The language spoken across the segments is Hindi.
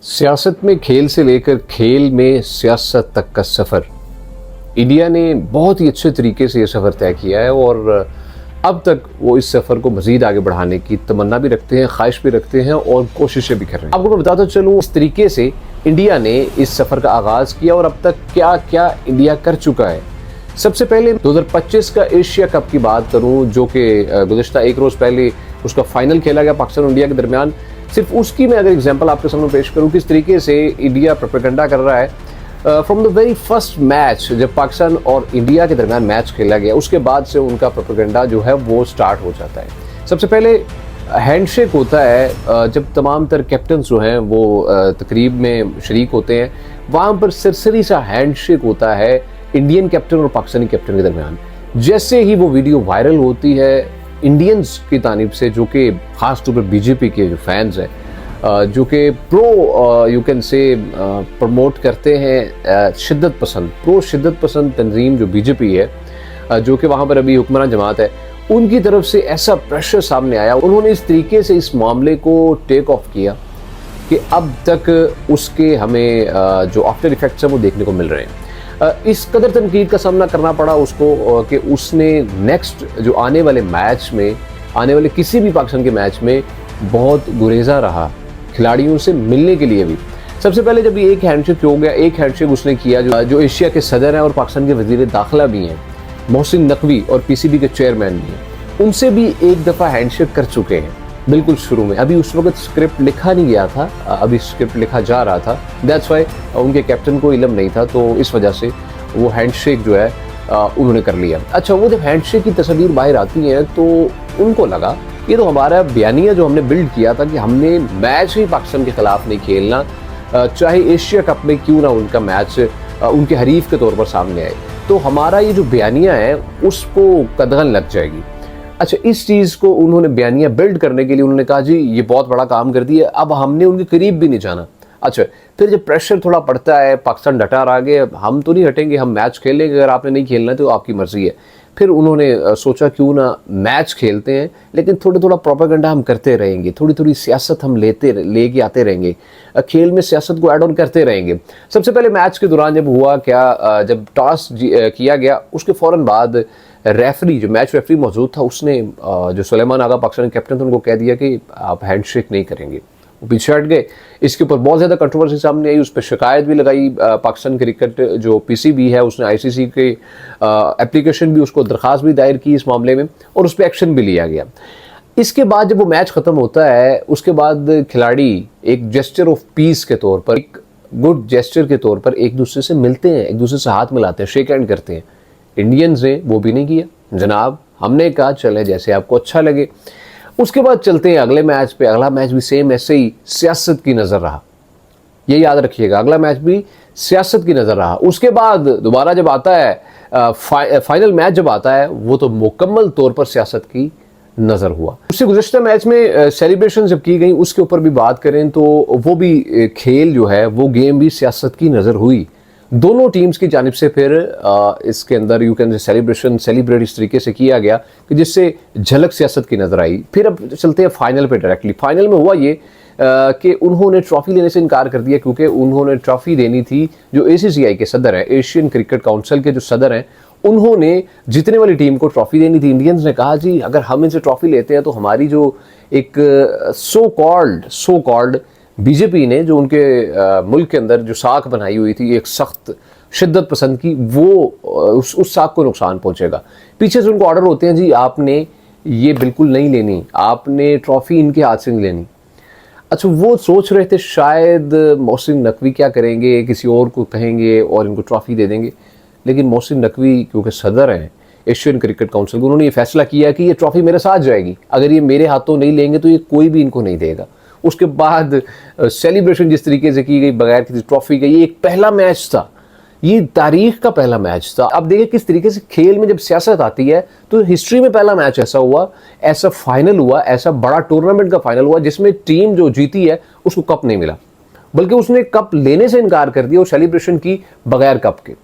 सियासत में खेल से लेकर खेल में सियासत तक का सफ़र इंडिया ने बहुत ही अच्छे तरीके से ये सफ़र तय किया है और अब तक वो इस सफ़र को मज़ीद आगे बढ़ाने की तमन्ना भी रखते हैं, ख्वाहिश भी रखते हैं और कोशिशें भी कर रहे हैं। आपको मैं बताता चलूँ इस तरीके से इंडिया ने इस सफ़र का आगाज़ किया और अब तक क्या क्या इंडिया कर चुका है। सबसे पहले 2025 का एशिया कप की बात करूँ, जो कि गुज़िश्ता एक रोज़ पहले उसका फाइनल खेला गया पाकिस्तान और इंडिया के दरमियान। सिर्फ उसकी मैं अगर एग्जांपल आपके सामने पेश करूं किस तरीके से इंडिया प्रोपेगेंडा कर रहा है। From the very first match जब पाकिस्तान और इंडिया के दरमियान मैच खेला गया, उसके बाद से उनका प्रोपेगेंडा जो है वो स्टार्ट हो जाता है। सबसे पहले हैंडशेक होता है जब तमाम तर कैप्टन जो हैं वो तकरीब में शरीक होते हैं, वहाँ पर सरसरी सा हैंडशेक होता है इंडियन कैप्टन और पाकिस्तानी कैप्टन के दरमियान। जैसे ही वो वीडियो वायरल होती है इंडियंस की तानीब से, जो कि ख़ास तौर पर बीजेपी के जो फैंस हैं, जो कि pro you can say promote करते हैं शिद्दत पसंद तंजीम जो बीजेपी है, जो कि वहाँ पर अभी हुक्मरान जमात है, उनकी तरफ से ऐसा प्रेशर सामने आया। उन्होंने इस तरीके से इस मामले को टेक ऑफ किया कि अब तक उसके हमें जो आफ्टर इफेक्ट्स हैं वो देखने को मिल रहे हैं। इस कदर तनकीद का सामना करना पड़ा उसको कि उसने नेक्स्ट जो आने वाले मैच में, आने वाले किसी भी पाकिस्तान के मैच में बहुत गुरेजा रहा खिलाड़ियों से मिलने के लिए भी। सबसे पहले जब ये एक हैंडशेक हो गया, एक हैंडशेक उसने किया जो एशिया के सदर हैं और पाकिस्तान के वज़ीर दाखिला भी हैं, मोहसिन नकवी, और पीसीबी के चेयरमैन भी हैं, उनसे भी एक दफ़ा हैंडशेक कर चुके हैं बिल्कुल शुरू में। अभी उस वक्त स्क्रिप्ट लिखा नहीं गया था, अभी स्क्रिप्ट लिखा जा रहा था, दैट्स वाई उनके कैप्टन को इल्म नहीं था, तो इस वजह से वो हैंडशेक जो है उन्होंने कर लिया। अच्छा, वो जब हैंडशेक की तस्वीर बाहर आती हैं तो उनको लगा ये तो हमारा बयानिया जो हमने बिल्ड किया था कि हमने मैच ही पाकिस्तान के खिलाफ नहीं खेलना, चाहे एशिया कप में क्यों ना उनका मैच उनके हरीफ के तौर पर सामने आए, तो हमारा ये जो बयानिया है उसको कदगन लग जाएगी। अच्छा, इस चीज़ को उन्होंने बयानिया बिल्ड करने के लिए उन्होंने कहा जी ये बहुत बड़ा काम कर दिया, अब हमने उनके करीब भी नहीं जाना। अच्छा, फिर जब प्रेशर थोड़ा पड़ता है, पाकिस्तान डटा रहा कि हम तो नहीं हटेंगे, हम मैच खेलेंगे, अगर आपने नहीं खेलना है तो आपकी मर्जी है। फिर उन्होंने सोचा क्यों ना मैच खेलते हैं, लेकिन थोड़ा प्रोपेगेंडा हम करते रहेंगे, थोड़ी सियासत हम लेके आते रहेंगे, खेल में सियासत को ऐड ऑन करते रहेंगे। सबसे पहले मैच के दौरान जब हुआ क्या, जब टॉस किया गया उसके फ़ौरन बाद रेफरी, जो मैच रेफरी मौजूद था, उसने जो सुलेमान आगा पाकिस्तानी कैप्टन थे उनको कह दिया कि आप हैंडशेक नहीं करेंगे। वो पीछे हट गए। इसके ऊपर बहुत ज़्यादा कंट्रोवर्सी सामने आई, उस पर शिकायत भी लगाई। पाकिस्तान क्रिकेट जो पीसीबी है उसने आईसीसी के एप्लीकेशन भी, उसको दरख्वास्त भी दायर की इस मामले में और उस पर एक्शन भी लिया गया। इसके बाद जब वो मैच ख़त्म होता है उसके बाद खिलाड़ी एक जेस्चर ऑफ पीस के तौर पर, एक गुड जेस्चर के तौर पर एक दूसरे से मिलते हैं, एक दूसरे से हाथ मिलाते हैं, शेक हैंड करते हैं। इंडियंस ने वो भी नहीं किया जनाब, हमने कहा चले जैसे आपको अच्छा लगे। उसके बाद चलते हैं अगले मैच पे। अगला मैच भी सेम ऐसे ही सियासत की नज़र रहा, ये याद रखिएगा, अगला मैच भी सियासत की नज़र रहा। उसके बाद दोबारा जब आता है फाइनल मैच जब आता है, वो तो मुकम्मल तौर पर सियासत की नज़र हुआ। उससे गुज़श्ता मैच में सेलिब्रेशन जब की गई उसके ऊपर भी बात करें तो वो भी खेल जो है वो गेम भी सियासत की नज़र हुई दोनों टीम्स की जानिब से। फिर इसके अंदर यू कैन सेलिब्रेट इस तरीके से किया गया कि जिससे झलक सियासत की नज़र आई। फिर अब चलते हैं फाइनल पे डायरेक्टली। फाइनल में हुआ ये कि उन्होंने ट्रॉफ़ी लेने से इनकार कर दिया, क्योंकि उन्होंने ट्रॉफ़ी देनी थी जो ACCI के सदर हैं, एशियन क्रिकेट काउंसिल के जो सदर हैं, उन्होंने जीतने वाली टीम को ट्रॉफ़ी देनी थी। इंडियंस ने कहा जी अगर हम इनसे ट्रॉफ़ी लेते हैं तो हमारी जो एक सो कॉल्ड बीजेपी ने जो उनके मुल्क के अंदर जो साख बनाई हुई थी एक सख्त शिद्दत पसंद की, वो उस साख को नुकसान पहुंचेगा। पीछे से उनको ऑर्डर होते हैं जी आपने ये बिल्कुल नहीं लेनी, आपने ट्रॉफ़ी इनके हाथ से नहीं लेनी। अच्छा, वो सोच रहे थे शायद मोहसिन नकवी क्या करेंगे, किसी और को कहेंगे और इनको ट्रॉफ़ी दे देंगे, लेकिन मोहसिन नकवी क्योंकि सदर हैं एशियन क्रिकेट काउंसिल, उन्होंने ये फैसला किया कि ये ट्रॉफ़ी मेरे साथ जाएगी, अगर ये मेरे हाथों नहीं लेंगे तो ये कोई भी इनको नहीं देगा। उसके बाद सेलिब्रेशन जिस तरीके से की गई बगैर किसी ट्रॉफी के, ये एक पहला मैच था, ये तारीख का पहला मैच था। अब देखिए किस तरीके से खेल में जब सियासत आती है तो हिस्ट्री में पहला मैच ऐसा हुआ, ऐसा फाइनल हुआ, ऐसा बड़ा टूर्नामेंट का फाइनल हुआ जिसमें टीम जो जीती है उसको कप नहीं मिला, बल्कि उसने कप लेने से इनकार कर दिया और सेलिब्रेशन की बगैर कप के।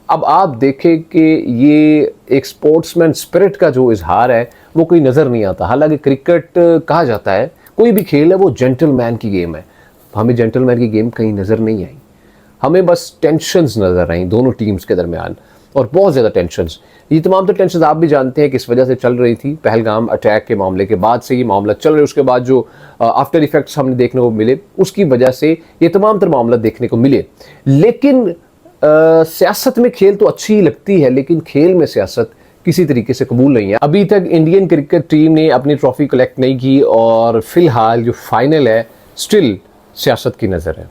अब आप देखें कि ये एक स्पोर्ट्समैन स्पिरिट का जो इजहार है वो कोई नज़र नहीं आता। हालांकि क्रिकेट कहा जाता है कोई भी खेल है वो जेंटलमैन की गेम है, हमें जेंटलमैन की गेम कहीं नज़र नहीं आई। हमें बस टेंशन्स नज़र आई दोनों टीम्स के दरमियान, और बहुत ज़्यादा टेंशन्स। ये तमाम तो टेंशन्स आप भी जानते हैं किस वजह से चल रही थी। पहलगाम अटैक के मामले के बाद से ये मामला चल रहा है, उसके बाद जो आफ्टर इफेक्ट्स हमने देखने को मिले उसकी वजह से ये तमाम तर मामला देखने को मिले। लेकिन सियासत में खेल तो अच्छी ही लगती है, लेकिन खेल में सियासत किसी तरीके से कबूल नहीं है। अभी तक इंडियन क्रिकेट टीम ने अपनी ट्रॉफी कलेक्ट नहीं की, और फिलहाल जो फाइनल है स्टिल सियासत की नज़र है।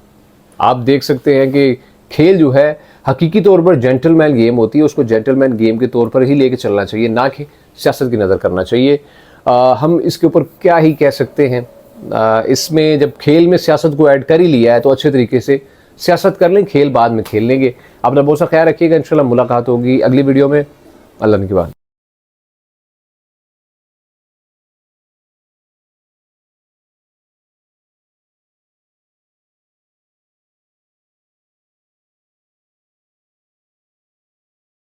आप देख सकते हैं कि खेल जो है हकीकी तौर पर जेंटलमैन गेम होती है, उसको जेंटलमैन गेम के तौर पर ही लेके चलना चाहिए, ना कि सियासत की नज़र करना चाहिए। हम इसके ऊपर क्या ही कह सकते हैं। इसमें जब खेल में सियासत को ऐड कर ही लिया है तो अच्छे तरीके से सियासत कर लें, खेल बाद में खेल लेंगे। अपना बहुत सा ख्याल रखिएगा। इंशाल्लाह मुलाकात होगी अगली वीडियो में। अल्लाह की बात।